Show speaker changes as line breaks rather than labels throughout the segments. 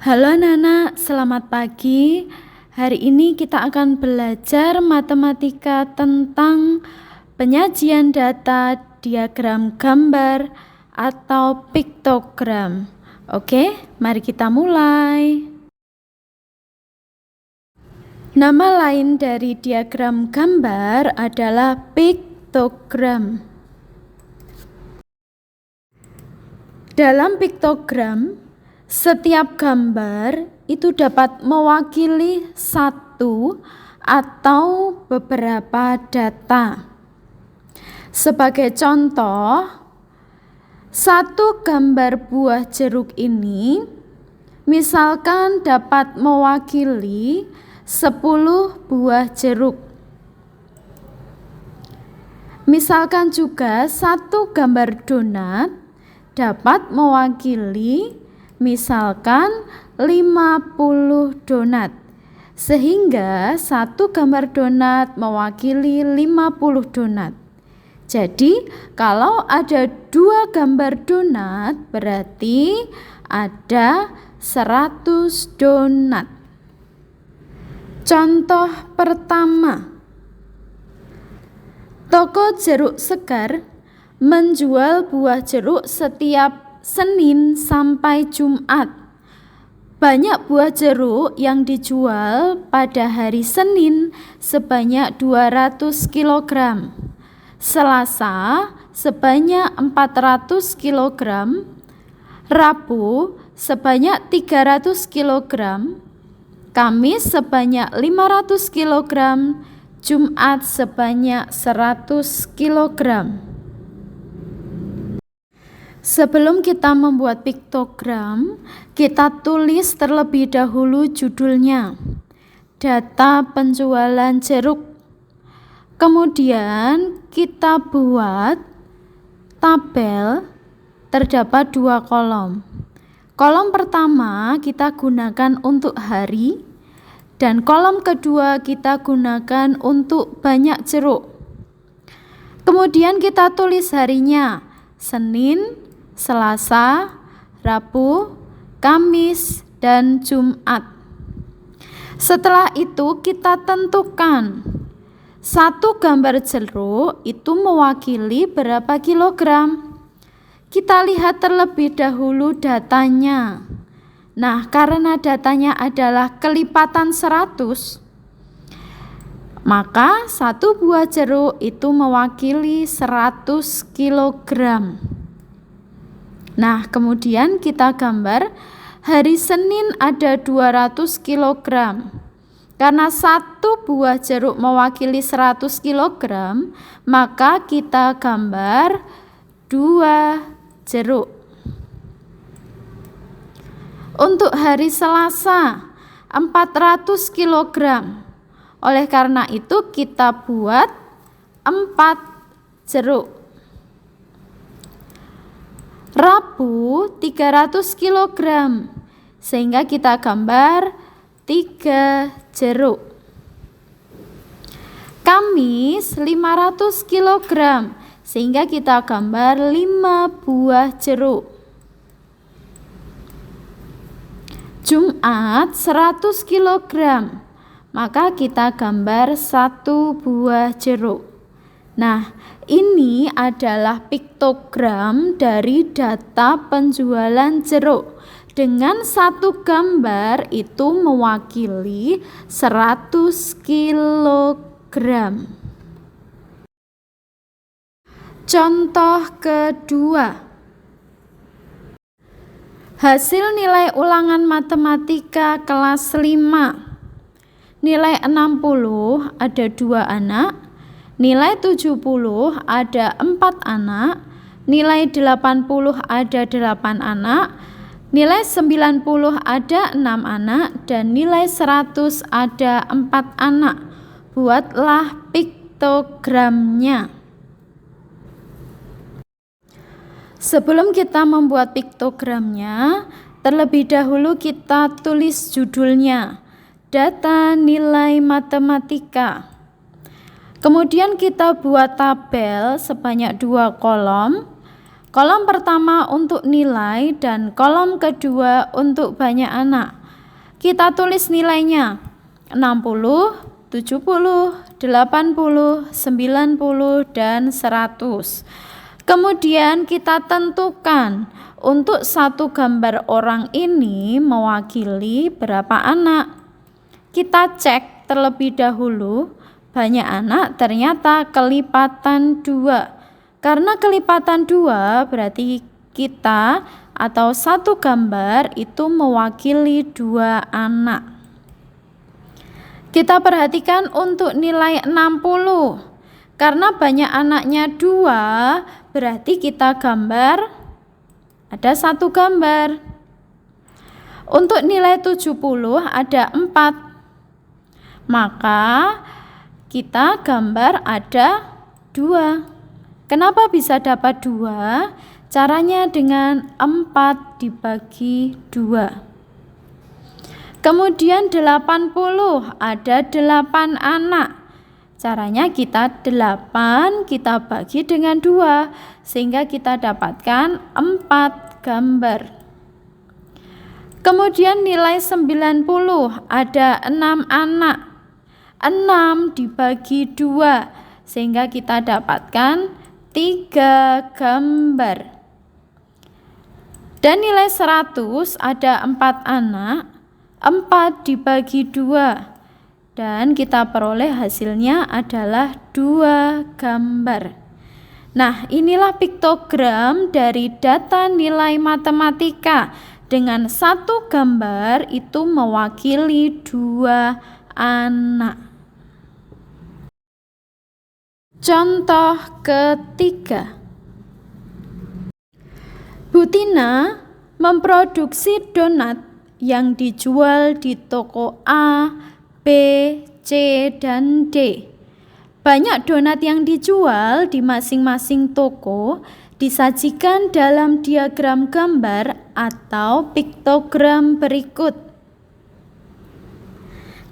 Halo anak-anak, selamat pagi. Hari ini kita akan belajar matematika tentang penyajian data, diagram gambar, atau piktogram. Oke, mari kita mulai. Nama lain dari diagram gambar adalah piktogram. Dalam piktogram, setiap gambar itu dapat mewakili satu atau beberapa data. Sebagai contoh, satu gambar buah jeruk ini misalkan dapat mewakili 10 buah jeruk. Misalkan juga satu gambar donat dapat mewakili misalkan 50 donat. Sehingga satu gambar donat mewakili 50 donat. Jadi kalau ada 2 gambar donat berarti ada 100 donat. Contoh pertama, toko jeruk segar menjual buah jeruk setiap Senin sampai Jumat. Banyak buah jeruk yang dijual pada hari Senin sebanyak 200 kg, Selasa sebanyak 400 kg, Rabu sebanyak 300 kg, Kamis sebanyak 500 kg, Jumat sebanyak 100 kg. Sebelum kita membuat piktogram, kita tulis terlebih dahulu judulnya, data penjualan jeruk. Kemudian kita buat tabel, terdapat 2 kolom. Kolom pertama kita gunakan untuk hari, dan kolom kedua kita gunakan untuk banyak jeruk. Kemudian kita tulis harinya, Senin, Selasa, Rabu, Kamis, dan Jumat. Setelah itu kita tentukan satu gambar jeruk itu mewakili berapa kilogram. Kita lihat terlebih dahulu datanya. Nah, karena datanya adalah kelipatan 100, maka satu buah jeruk itu mewakili 100 kilogram. Nah, kemudian kita gambar hari Senin ada 200 kg. Karena satu buah jeruk mewakili 100 kg, maka kita gambar 2 jeruk. Untuk hari Selasa 400 kg. Oleh karena itu kita buat 4 jeruk. Rabu 300 kg, sehingga kita gambar 3 jeruk. Kamis 500 kg, sehingga kita gambar 5 buah jeruk. Jumat 100 kg, maka kita gambar 1 buah jeruk. Nah, ini adalah piktogram dari data penjualan jeruk. Dengan satu gambar itu mewakili 100 kilogram. Contoh kedua. Hasil nilai ulangan matematika kelas 5. Nilai 60 ada 2 anak. Nilai 70 ada 4 anak, nilai 80 ada 8 anak, nilai 90 ada 6 anak, dan nilai 100 ada 4 anak. Buatlah piktogramnya. Sebelum kita membuat piktogramnya, terlebih dahulu kita tulis judulnya, data nilai matematika. Kemudian kita buat tabel sebanyak 2 kolom. Kolom pertama untuk nilai dan kolom kedua untuk banyak anak. Kita tulis nilainya 60, 70, 80, 90, dan 100. Kemudian kita tentukan untuk satu gambar orang ini mewakili berapa anak. Kita cek terlebih dahulu, banyak anak ternyata kelipatan 2. Karena kelipatan 2 berarti kita atau satu gambar itu mewakili 2 anak. Kita perhatikan untuk nilai 60. Karena banyak anaknya 2, berarti kita gambar ada satu gambar. Untuk nilai 70 ada 4. Maka kita gambar ada 2. Kenapa bisa dapat 2? Caranya dengan 4 dibagi 2. Kemudian 80 ada 8 anak. Caranya kita 8 kita bagi dengan 2 sehingga kita dapatkan 4 gambar. Kemudian nilai 90 ada 6 anak. 6 dibagi 2 sehingga kita dapatkan 3 gambar. Dan nilai 100 ada 4 anak, 4 dibagi 2 dan kita peroleh hasilnya adalah 2 gambar. Nah, inilah piktogram dari data nilai matematika dengan satu gambar itu mewakili 2 anak. Contoh ketiga. Bu Tina memproduksi donat yang dijual di toko A, B, C, dan D. Banyak donat yang dijual di masing-masing toko disajikan dalam diagram gambar atau piktogram berikut.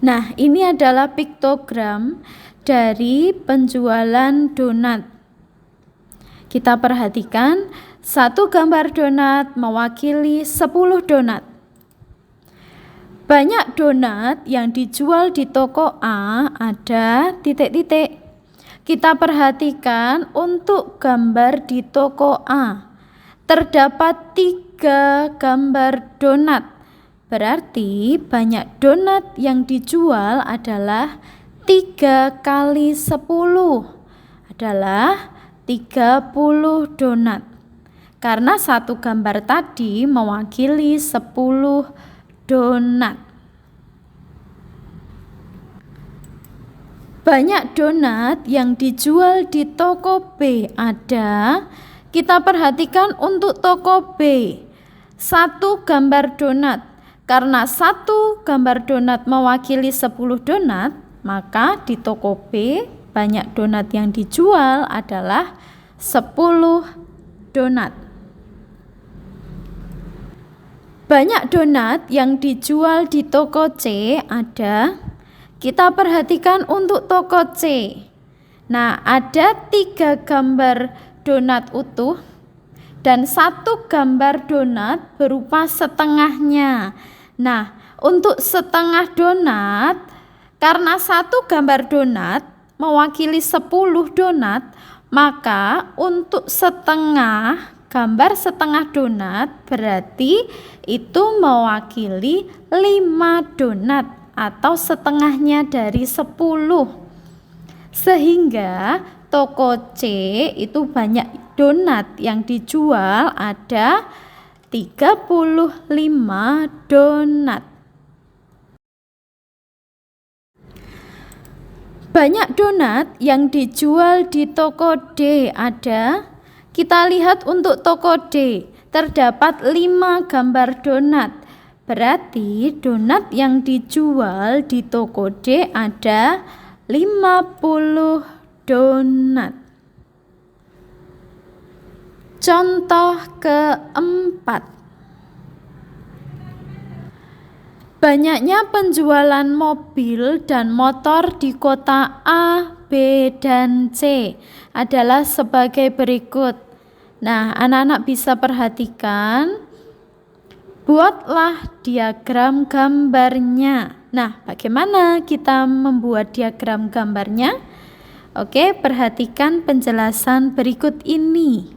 Nah, ini adalah piktogram dari penjualan donat. Kita perhatikan, satu gambar donat mewakili 10 donat. Banyak donat yang dijual di toko A ada titik-titik. Kita perhatikan untuk gambar di toko A. Terdapat 3 gambar donat. Berarti banyak donat yang dijual adalah 3 kali 10 adalah 30 donat. Karena satu gambar tadi mewakili 10 donat. Banyak donat yang dijual di toko B ada. Kita perhatikan untuk toko B. Satu gambar donat. Karena satu gambar donat mewakili 10 donat, maka di toko B banyak donat yang dijual adalah 10 donat. Banyak donat yang dijual di toko C ada. Kita perhatikan untuk toko C. Nah, ada 3 gambar donat utuh dan satu gambar donat berupa setengahnya. Nah, untuk setengah donat, karena satu gambar donat mewakili 10 donat, maka untuk setengah, gambar setengah donat berarti itu mewakili 5 donat atau setengahnya dari 10. Sehingga toko C itu banyak donat yang dijual ada 35 donat. Banyak donat yang dijual di toko D ada. Kita lihat untuk toko D terdapat 5 gambar donat. Berarti donat yang dijual di toko D ada 50 donat. Contoh keempat. Banyaknya penjualan mobil dan motor di kota A, B, dan C adalah sebagai berikut. Nah, anak-anak bisa perhatikan, buatlah diagram gambarnya. Nah, bagaimana kita membuat diagram gambarnya? Oke, perhatikan penjelasan berikut ini.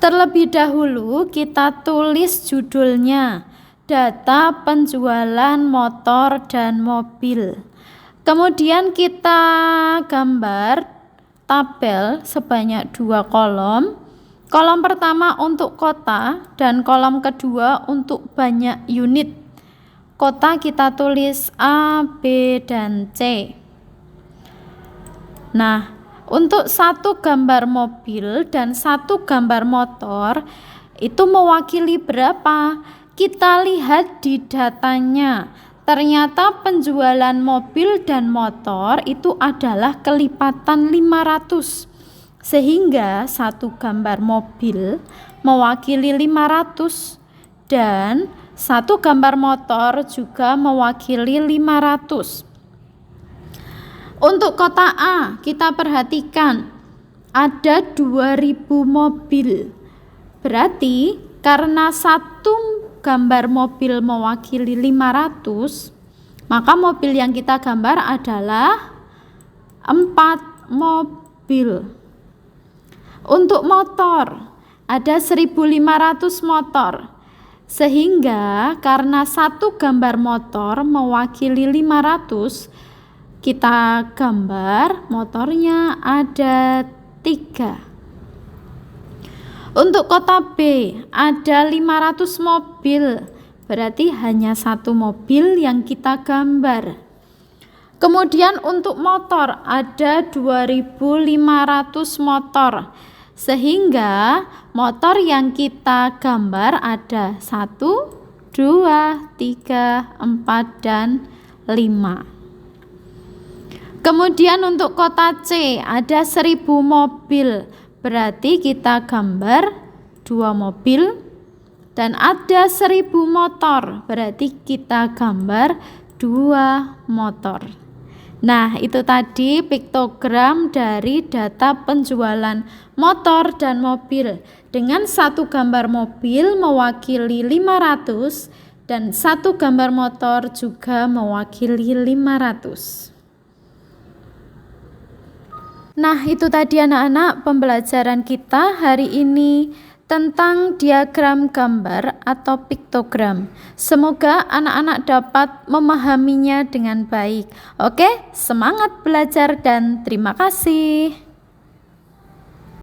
Terlebih dahulu kita tulis judulnya, data penjualan motor dan mobil. Kemudian kita gambar tabel sebanyak 2 kolom. Kolom pertama untuk kota dan kolom kedua untuk banyak unit. Kota kita tulis A, B, dan C. Nah, untuk satu gambar mobil dan satu gambar motor itu mewakili berapa? Kita lihat di datanya. Ternyata penjualan mobil dan motor itu adalah kelipatan 500. Sehingga satu gambar mobil mewakili 500 dan satu gambar motor juga mewakili 500. Untuk kota A, kita perhatikan ada 2000 mobil. Berarti karena satu gambar mobil mewakili 500, maka mobil yang kita gambar adalah 4 mobil. Untuk motor, ada 1500 motor. Sehingga karena satu gambar motor mewakili 500, kita gambar motornya ada 3. Untuk kota B ada 500 mobil, berarti hanya satu mobil yang kita gambar. Kemudian untuk motor ada 2500 motor, sehingga motor yang kita gambar ada 1, 2, 3, 4, dan 5. Kemudian untuk kota C ada 1000 mobil, berarti kita gambar 2 mobil, dan ada 1000 motor, berarti kita gambar 2 motor. Nah, itu tadi piktogram dari data penjualan motor dan mobil. Dengan satu gambar mobil mewakili 500 dan satu gambar motor juga mewakili 500. Nah, itu tadi anak-anak pembelajaran kita hari ini tentang diagram gambar atau piktogram. Semoga anak-anak dapat memahaminya dengan baik. Oke, semangat belajar dan terima kasih.